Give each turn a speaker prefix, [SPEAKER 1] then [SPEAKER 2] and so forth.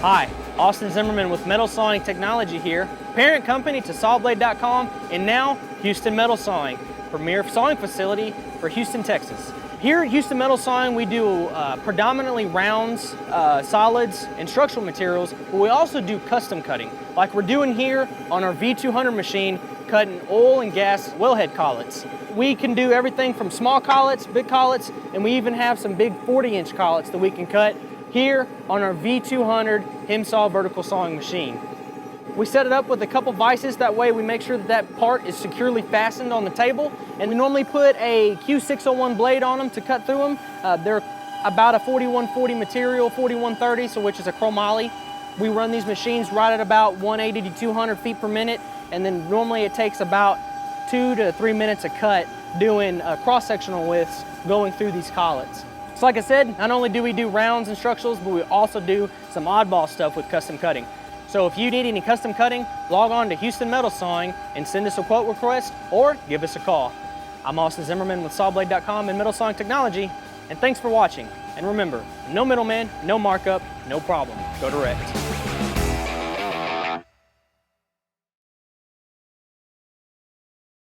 [SPEAKER 1] Hi, Austin Zimmerman with Metal Sawing Technology here, parent company to Sawblade.com, and now Houston Metal Sawing, premier sawing facility for Houston, Texas. Here at Houston Metal Sawing, we do predominantly rounds, solids, and structural materials, but we also do custom cutting, like we're doing here on our V200 machine, cutting oil and gas wellhead collets. We can do everything from small collets, big collets, and we even have some big 40-inch collets that we can cut here on our V200 HIMSAW vertical sawing machine. We set it up with a couple vices, that way we make sure that that part is securely fastened on the table, and we normally put a Q601 blade on them to cut through them. They're about a 4140 material, 4130, so which is a chromoly. We run these machines right at about 180 to 200 feet per minute, and then normally it takes about 2 to 3 minutes a cut doing cross-sectional widths going through these collets. So like I said, not only do we do rounds and structurals, but we also do some oddball stuff with custom cutting. So if you need any custom cutting, log on to Houston Metal Sawing and send us a quote request or give us a call. I'm Austin Zimmerman with Sawblade.com and Metal Sawing Technology, and thanks for watching. And remember, no middleman, no markup, no problem. Go direct.